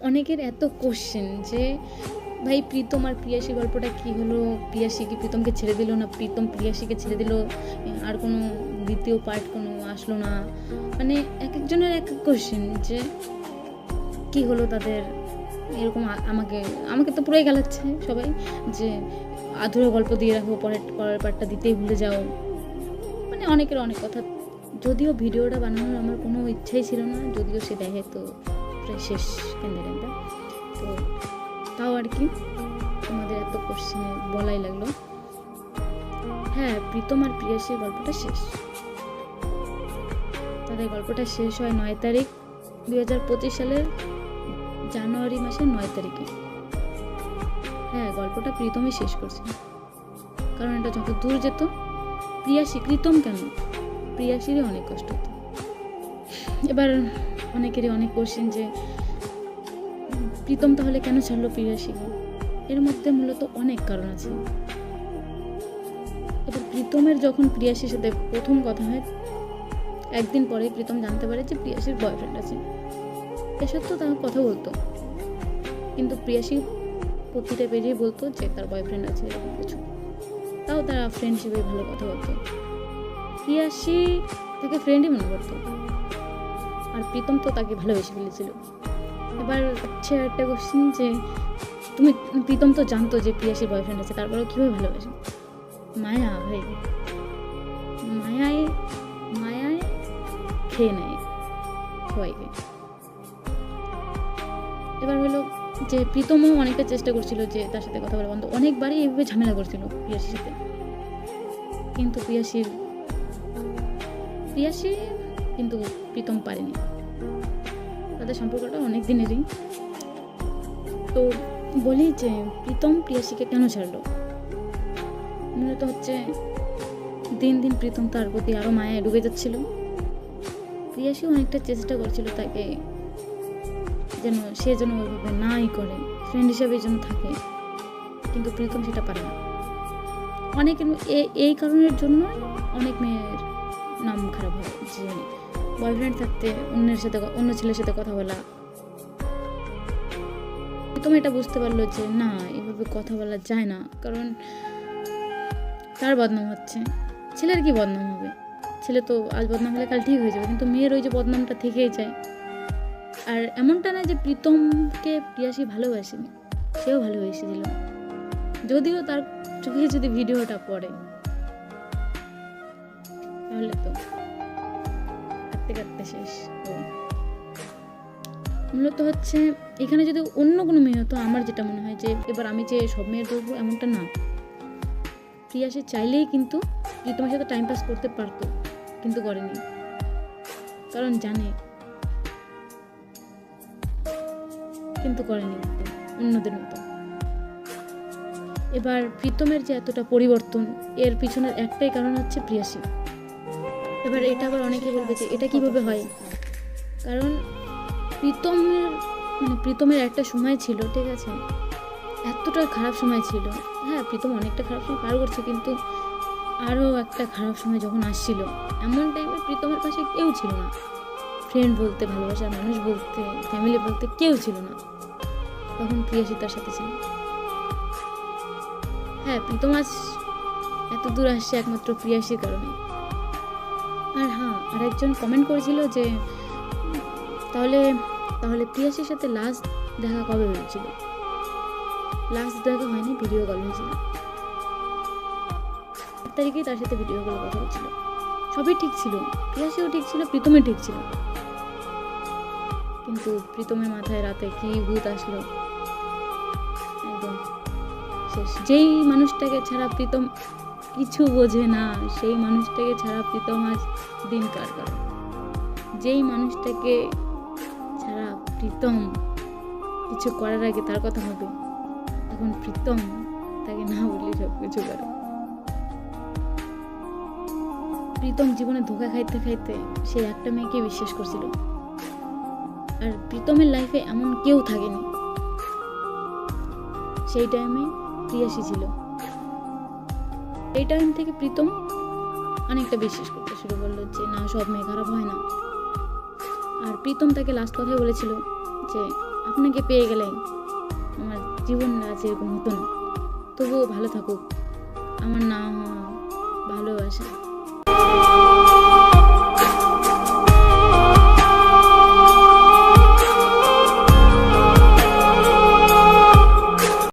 অনেকের এত কোশ্চেন যে ভাই প্রীতম আর প্রিয়াসী গল্পটা কী হলো, প্রিয়াসী কি প্রীতমকে ছেড়ে দিল না প্রীতম প্রিয়াসীকে ছেড়ে দিল, আর কোনো দ্বিতীয় পার্ট কোনো আসলো না, মানে এক একজনের এক এক কোশ্চেন যে কী হলো তাদের এরকম। আমাকে তো পুরোই গালাচ্ছে সবাই যে আধুরো গল্প দিয়ে রাখো, পরের পার্টটা দিতেই ভুলে যাও, মানে অনেকের অনেক কথা। যদিও ভিডিওটা বানানোর আমার কোনো ইচ্ছাই ছিল না, যদিও সে দেখে তো প্রায় শেষ কেন্দ্রে তো তাও আর কি তোমাদের এত কোশ্চেনে বলাই লাগলো। হ্যাঁ, প্রীতম আর প্রিয়াসীর গল্পটা শেষ, তাদের গল্পটা শেষ হয় 9 তারিখ 2025 সালের জানুয়ারি মাসের 9 তারিখে। হ্যাঁ, গল্পটা প্রীতমই শেষ করছে, কারণ এটা যত দূর যেত প্রিয়াসী, প্রীতম কেন, প্রিয়াসীরই অনেক কষ্ট হতো। এবার অনেকেরই অনেক কোশ্চেন যে প্রীতম তাহলে কেন ছাড়লো প্রিয়াসীকে। এর মধ্যে মূলত অনেক কারণ আছে। এবার প্রীতমের যখন প্রিয়াসীর সাথে প্রথম কথা হয়, একদিন পরে প্রীতম জানতে পারে যে প্রিয়াসীর বয়ফ্রেন্ড আছে। এসব তো তার কথা বলতো, কিন্তু প্রিয়াসী প্রতিটা পেজেই বলতো যে তার বয়ফ্রেন্ড আছে এরকম কিছু, তাও তারা ফ্রেন্ড হিসেবে ভালো কথা বলতো। প্রিয়াসী তাকে ফ্রেন্ডই মনে করতো, আর প্রীতম তো তাকে ভালোবেসে ফেলেছিল। এবার হচ্ছে একটা কোশ্চেন যে প্রীতম তো জানতো যে প্রিয়াসীর বয়ফ্রেন্ড আছে, তারপরেও কীভাবে ভালোবাসে। মায়া ভাই, মায়ায় খেয়ে নেয় সবাইকে। এবার হলো যে প্রীতমও অনেকটা চেষ্টা করছিল যে তার সাথে কথা বলা বন্ধ, অনেকবারই এইভাবে ঝামেলা করছিল প্রিয়াসীর সাথে, কিন্তু প্রিয়াসী কিন্তু প্রীতম পারেনি। তাদের সম্পর্কটা অনেক দিনেরই। তো বলি যে প্রীতম প্রিয়াসীকে কেন ছাড়লো, মূলত হচ্ছে দিন দিন প্রীতম তার প্রতি আরও মায়ায় ডুবে যাচ্ছিল। প্রিয়াসী অনেকটা চেষ্টা করছিল তাকে যেন ওইভাবে নাই করে, ফ্রেন্ড হিসেবে যেন থাকে, কিন্তু প্রীতম সেটা পারে না। অনেকের এই কারণের জন্য অনেক মেয়ের নাম খারাপ হয়, যে বয়ফ্রেন্ড থাকতে অন্য ছেলের সাথে কথা বলা। প্রীতম এটা বুঝতে পারলো যে না, এভাবে কথা বলা যায় না, কারণ তার বদনাম হচ্ছে, ছেলের কি বদনাম হবে, ছেলে তো আজ বদনাম হলে কাল ঠিক হয়ে যাবে, কিন্তু মেয়ের ওই যে বদনামটা থেকেই যায়। আর এমনটা না যে প্রীতমকে প্রিয়াসী ভালোবাসেনি, সেও ভালোবেসেছিল, যদিও তার চোখে যদি ভিডিওটা পড়ে তাহলে তো কাঁদতে শেষ। তো মূলত হচ্ছে এখানে যদি অন্য কোনো মেয়ে হতো, আমার যেটা মনে হয় যে এবার আমি যে সব মেয়ের বলবো এমনটা না, প্রিয়াসী চাইলেই কিন্তু প্রীতমের সাথে টাইম পাস করতে পারতো, কিন্তু করেনি, কারণ জানে, কিন্তু করেনি অন্যদের মতো। এবার প্রীতমের যে এতটা পরিবর্তন, এর পিছনের একটাই কারণ হচ্ছে প্রিয়াসী। এবার এটা আবার অনেকে বলবে যে এটা কিভাবে হয়, কারণ প্রীতমের একটা সময় ছিল, ঠিক আছে, এতটা খারাপ সময় ছিল। হ্যাঁ, প্রীতম অনেকটা খারাপ সময় পার করছে, কিন্তু আরও একটা খারাপ সময় যখন আসছিল, এমন টাইমে প্রীতমের পাশে কেউ ছিল না, ফ্রেন্ড বলতে, ভালোবাসার মানুষ বলতে, ফ্যামিলি বলতে কেউ ছিল না, তখন প্রিয়াসী তার সাথে ছিল। হ্যাঁ, প্রীতম আজ এত দূর আসছে একমাত্র প্রিয়াসীর কারণে। আর হ্যাঁ, আরেকজন কমেন্ট করেছিল যে তাহলে প্রিয়াসীর সাথে লাস্ট দেখা কবে হয়েছিল। লাস্ট দেখা হয়নি, ভিডিও কল হয়েছিল 8 তারিখেই তার সাথে ভিডিও কলে কথা হচ্ছিল। সবই ঠিক ছিল, প্রিয়াসীও ঠিক ছিল, প্রীতমে ঠিক ছিল, কিন্তু প্রীতমের মাথায় রাতে কি ভূত আসলো, একদম শেষ। যেই মানুষটাকে ছাড়া প্রীতম কিছু বোঝে না, সেই মানুষটাকে ছাড়া প্রীতম আজ দিন কার করে। যেই মানুষটাকে ছাড়া প্রীতম কিছু করার আগে তার কথা হবে, এখন প্রীতম তাকে না বললে সব কিছু করে। প্রীতম জীবনে ধোঁকা খাইতে খাইতে সে একটা মেয়েকে বিশ্বাস করছিল, আর প্রীতমের লাইফে এমন কেউ থাকেনি। সেই টাইমে প্রিয়াসী ছিল, এই টাইম থেকে প্রীতম অনেকটা বিশ্বাস করতে শুরু করলো যে না, সব মেয়ে খারাপ হয় না। আর প্রীতম তাকে লাস্ট কথাই বলেছিল যে আপনাকে পেয়ে গেলে আমার জীবনটা আজ এরকম হতো না। তবুও ভালো থাকুক আমার না হওয়া ভালোবাসা।